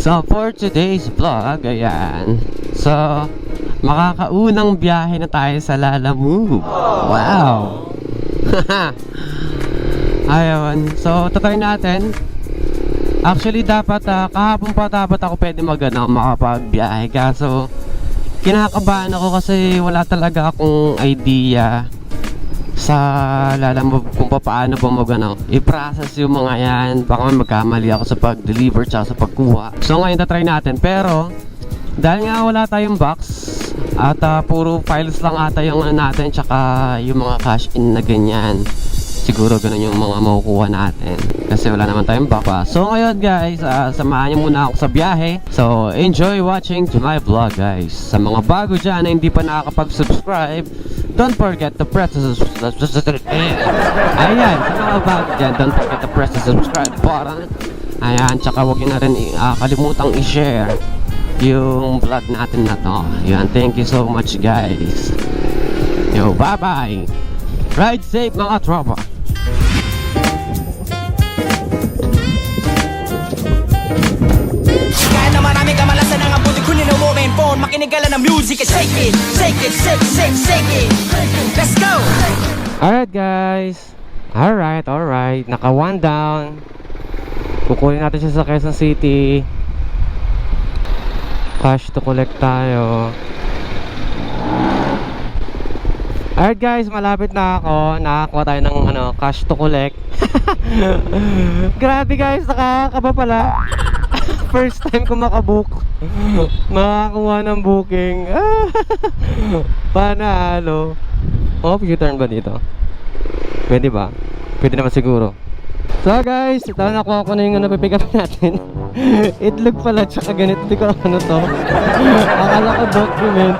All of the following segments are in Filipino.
So for today's vlog, ayan. So makakaunang biyahe na tayo sa Lalamove. Wow. Ayun. So tatry natin. Actually dapat kahapon pa dapat ako pwede makapagbiyahe. Kaso kinakabahan ako kasi wala talaga akong idea sa Lalamove kung paano pa i-process yung mga yan. Baka magkamali ako sa pag-deliver tsaka sa pagkuha. So ngayon tatry natin. Pero dahil nga wala tayong box at puro files lang ata yung natin tsaka yung mga cash in na ganyan, siguro ganun yung mga makukuha natin kasi wala naman tayong box pa. So ngayon guys, samahan nyo muna ako sa biyahe. So enjoy watching to my vlog guys. Sa mga bago dyan na hindi pa nakakapag-subscribe, don't forget to press the ayan, sa mga bago dyan, don't forget to press the subscribe button. Ayan, tsaka huwag nyo na rin kalimutang i-share yung vlog natin na to. Ayan, thank you so much guys. Yo, bye bye. Ride safe mga tropa. Kahit na marami kamalasan ang abuti kunin ang mobile phone, makinig ka lang ng music and shake it, shake it, shake, shake, shake it. Let's go! Alright guys. Alright. Naka one down. Kukunin natin siya sa Quezon City. Cash to collect tayo. Alright guys, malapit na ako. Nakakuha tayo ng cash to collect. Grabe guys, nakakaba pala. First time ko makabook. Makakuha ng booking. Panalo. Oh, U-turn ba dito? Pwede ba? Pwede naman siguro. So guys, ito nakuha ko na yung pipick up natin. Itlog pala, tsaka ganito. Hindi ko ano to. Akala ko document.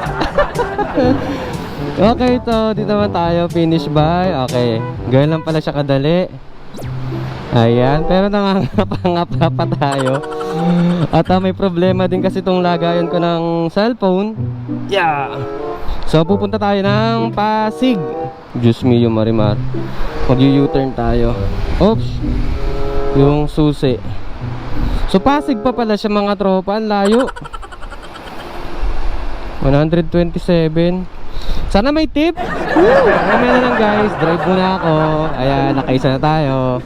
Okay, ito. Dito naman tayo. Finish by. Okay. Gawin lang pala siya kadali. Ayan. Pero nangangapa pa tayo. At may problema din kasi itong lagayan ko ng cellphone. Yeah. So pupunta tayo ng Pasig. Diyos mio Marimar. Mag-U-turn tayo. Oops. Yung susi. So Pasig pa pala siya mga tropa. Ang layo. 127. Sana may tip. Woo! Mamaya na lang guys. Drive muna ako. Ayan, nakaisa na tayo.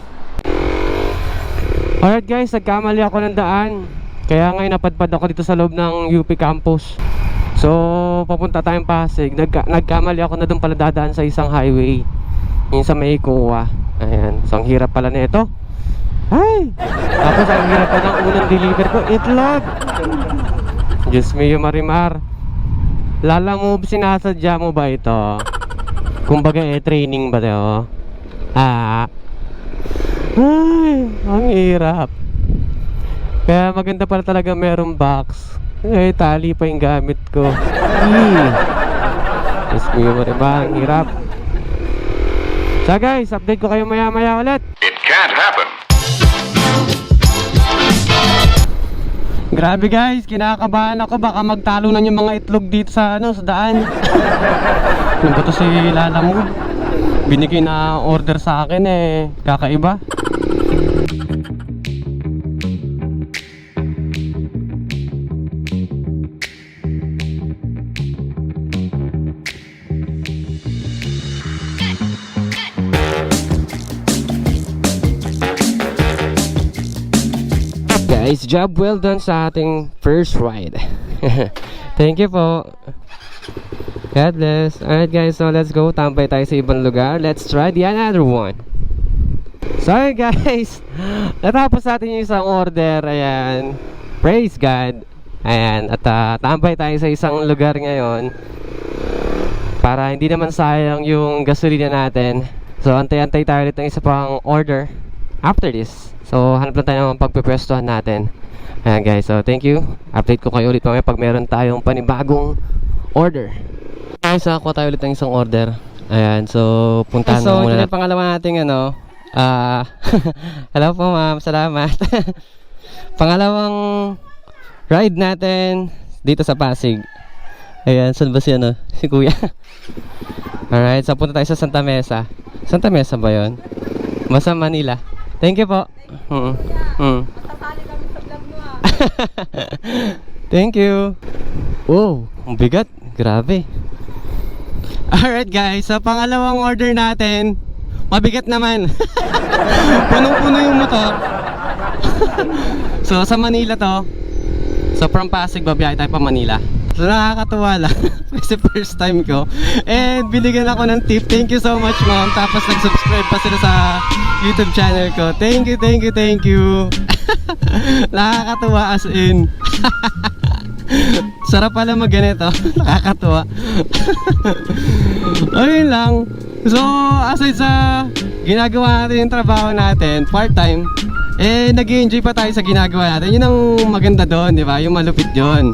Alright guys, nagkamali ako ng daan. Kaya ngayon napadpad ako dito sa loob ng UP campus. So papunta tayong Pasig. Nagkamali ako na doon pala dadaan sa isang highway, yung sa may Kuwa. Ayan, so ang hirap pala nito. Ay! Tapos ang hirap pa ng unang deliver ko, itlog. Diyos mio Marimar. Lalamove, sinasadya mo ba ito? Kumbaga training ba ito? Ay, ang hirap. Kaya maganda pala talaga merong box. Tali pa yung gamit ko. Diyos mio Marimar, ang hirap. So guys, update ko kayo maya ulit. It can't happen. Grabe guys, kinakabahan ako. Baka magtalo na yung mga itlog dito sa sa daan. Yung ba to si Lalamove? Binigay na order sa akin kakaiba. Guys, job well done sa ating first ride. Thank you po. God bless. Alright guys, so let's go. Tambay tayo sa ibang lugar. Let's try the another one. Sorry guys, natapos natin yung isang order. Ayan, praise God. Ayan, at tambay tayo sa isang lugar ngayon para hindi naman sayang yung gasolina natin. So antay-antay tayo ulit ng isa pang order after this. So hanap lang tayo ng pagpipwestuhan natin. Ayan guys, so thank you. Update ko kayo ulit mamaya pag meron tayong panibagong order. Guys, ako tayo ulit ng isang order. Ayan, so puntahan na muna. So yung pangalawa nating hello po ma'am, salamat. Pangalawang ride natin dito sa Pasig. Ayan, saan ba si si kuya? Alright, so punta tayo sa Santa Mesa. Santa Mesa ba yun? Basta Manila. Thank you po. Masasali kami sa vlog mo Thank you. Oh, ang bigat. Grabe. Alright guys, sa pangalawang order natin, mabigat naman. Punong-puno yung motor. So sa Manila to. So from Pasig, babiyahe tayo pa Manila. So nakakatuwa lang. Kasi first time ko. And binigyan ako ng tip. Thank you so much ma'am. Tapos nag-subscribe pa sila sa YouTube channel ko. Thank you, thank you, thank you. Nakakatuwa as in. Sarap pala mag ganito. Nakakatuwa. Ayun lang. So aside sa ginagawa natin yung trabaho natin part-time, eh nag-enjoy pa tayo sa ginagawa natin. Yun ang maganda doon, di ba? Yung malupit yun,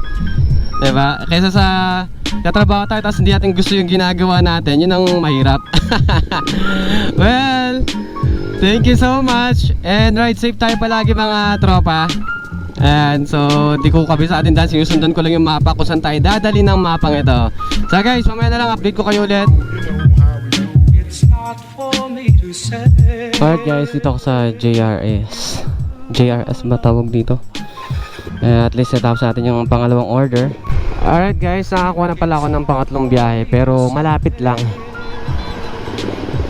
di ba? Kaysa sa katrabaho tayo tapos hindi natin gusto yung ginagawa natin, yun ang mahirap. Well, thank you so much. And ride safe tayo palagi mga tropa. And so, di ko kabisa atin dahil sinusundan ko lang yung mapa kung saan tayo dadali ng mapang ito. So guys, mamaya na lang update ko kayo ulit. Alright guys, dito ako sa JRS ba tawag dito? At least natapos natin yung pangalawang order. Alright guys, nakakuha na pala ako ng pangatlong biyahe, pero malapit lang.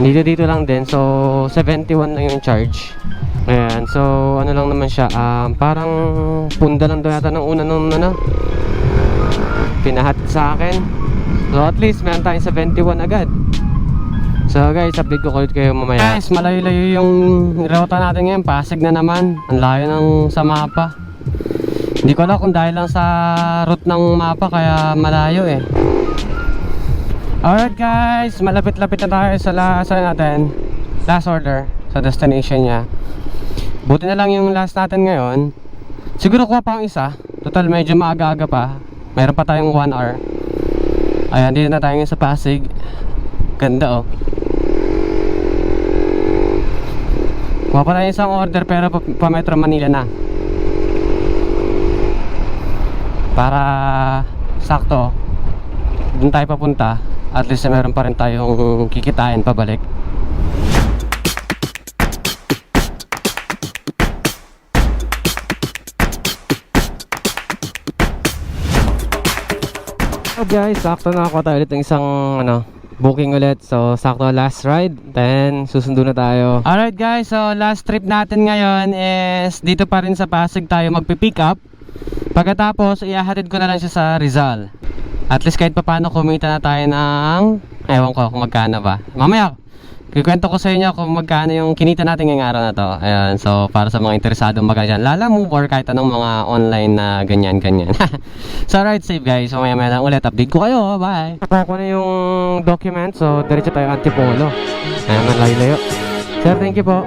Dito lang din, so 71 lang yung charge. Ayan, so ano lang naman siya, parang punda lang daw yata ng una nung pinahatid sa akin. So at least meron tayong 71 agad. So guys, update ko kayo mamaya. Guys, malayo-layo yung route natin ngayon. Pasig na naman, ang layo ng sa mapa. Hindi ko alam kung dahil lang sa route ng mapa kaya malayo eh. Alright guys, malapit-lapit na tayo sa last order, sa destination niya. Buti na lang yung last natin ngayon. Siguro kuha pa ang isa. Total medyo maaga-aga pa. Mayroon pa tayong 1 hour. Ayan, dito na tayo ngayon sa Pasig. Ganda oh. Kuha pa tayo isang order pero pa Metro Manila na. Para sakto doon tayo papunta. At least meron pa rin tayong kikitain pabalik. So guys, sakto na ako tayo ulit ng isang booking ulit. So sakto last ride, then susundo na tayo. Alright guys, so last trip natin ngayon is dito pa rin sa Pasig tayo magpipick up. Pagkatapos ihahatid ko na lang siya sa Rizal. At least kahit pa paano kumita na tayo ng ewan ko kung magkano ba. Mamaya kikwento ko sa inyo kung magkano yung kinita natin ngayong araw na to. Ayan, so para sa mga interesadong magkano dyan, Lalamove or kahit anong mga online na ganyan. So ride safe guys, so maya lang ulit, update ko kayo, bye. Nakuha ko na yung document, so diretso tayo Antipolo. Ayan, malayo-layo. Sir, thank you po.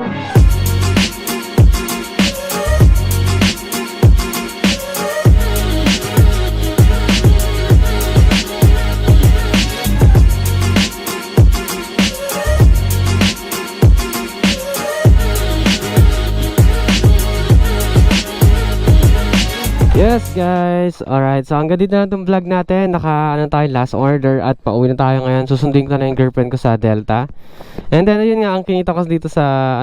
Yes guys, alright, so hanggang dito na itong vlog natin. Tayo last order at pauwi na tayo ngayon. Susundin ko na yung girlfriend ko sa Delta. And then ayun nga ang kinita ko dito sa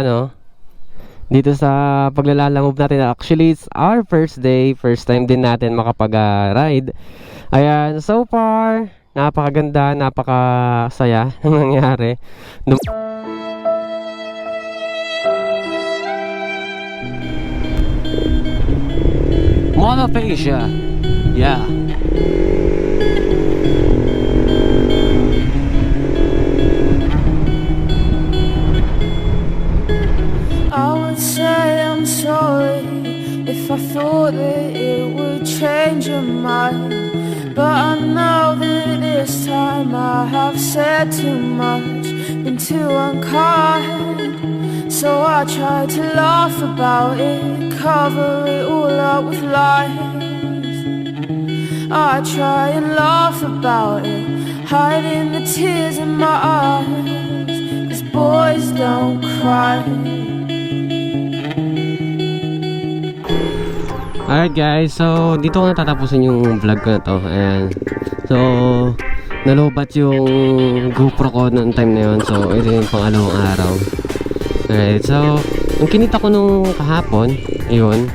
dito sa paglalalamove natin. Actually it's our first day, first time din natin makapag-ride. Ayan, so far napakaganda, napakasaya ng nangyari. Mall of Asia. Yeah. I would say I'm sorry if I thought that it would change your mind. But I know that this time I have said too much, been too unkind. So I try to laugh about it, cover it all up with lies. I try and laugh about it, hiding the tears in my eyes, 'cause boys don't cry. Alright guys, so dito ko natatapusin yung vlog ko na to. And so nalubat yung GoPro ko noong time na yun. So ito yung pangalawang araw. Alright, so ang kinita ko nung kahapon, yun.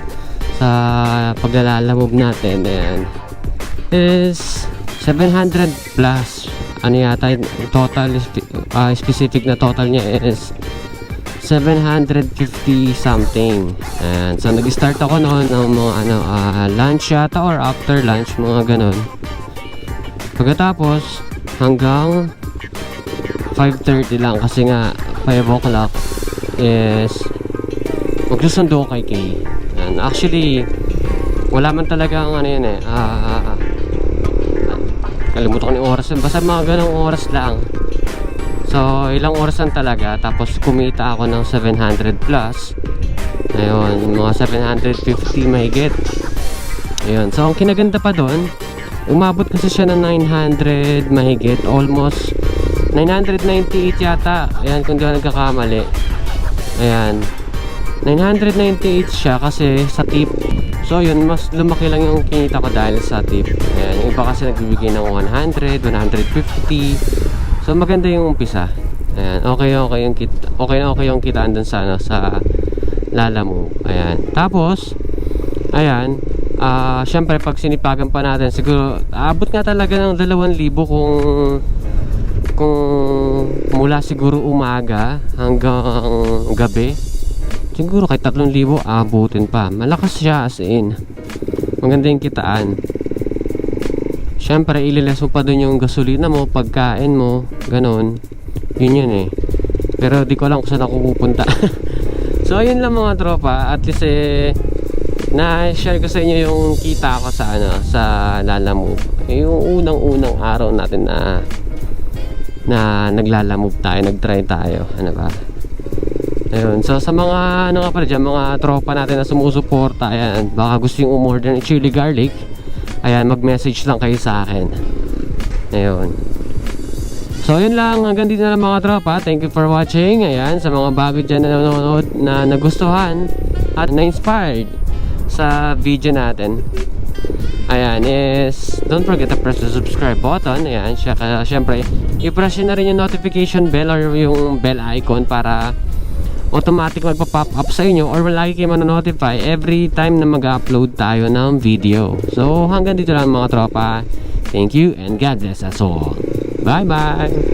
sa paglalalamove natin, ayan, is 700 plus. Ano yata yung total, specific na total niya is 750 something. And so nag-start ako noon ng mga lunch yata or after lunch, mga ganon. Pagkatapos hanggang 5:30 lang kasi nga 5 o'clock is magsusundo kay Kay. And actually wala man talaga ang ano yun kalimutan ko yung oras, basta mga ganong oras lang. So ilang oras lang talaga, tapos kumita ako ng 700 plus. Ayun, mga 750 mahigit. Ayun, so ang kinaganda pa doon, umabot kasi siya ng 900 mahigit, almost 998 yata. Ayan, kung di ako nagkakamali. Ayan, 998 siya kasi sa tip. So yun, mas lumaki lang yung kinita ko dahil sa tip. Ayan, yung iba kasi nagbibigay ng 100, 150. So maganda yung umpisa. Ayan, okay yung kitaan dun sa sa Lalamove. Ayan. Tapos ayan, syempre pag sinipagan pa natin, siguro aabot nga talaga ng 2,000 kung mula siguro umaga hanggang gabi. Siguro kahit 3,000 aabutin pa. Malakas siya, as in. Maganda yung kitaan. Siyempre, ililes mo pa dun yung gasolina mo, pagkain mo, ganon. Yun eh. Pero di ko alam kung saan ako pupunta. So, yun lang mga tropa. At least na-share ko sa inyo yung kita ko sa sa Lalamove. Yung unang-unang araw natin na naglalamove tayo, nagtry tayo. Ano ba? Ayun. So, sa mga nga pala dyan, mga tropa natin na sumusuporta, ayan, baka gusto yung umorder ng chili garlic, ayan, mag-message lang kayo sa akin. Ayun. So yun lang, hanggang dito na lang mga tropa. Thank you for watching. Ayan, sa mga bago dyan na nanonood na nagustuhan at na-inspired sa video natin, ayan, is don't forget to press the subscribe button. Ayan, syempre i-press nyo na rin yung notification bell or yung bell icon para automatic magpa-pop up sa inyo or lagi kayo manonotify every time na mag-upload tayo ng video. So hanggang dito lang mga tropa. Thank you and God bless us all. Bye bye.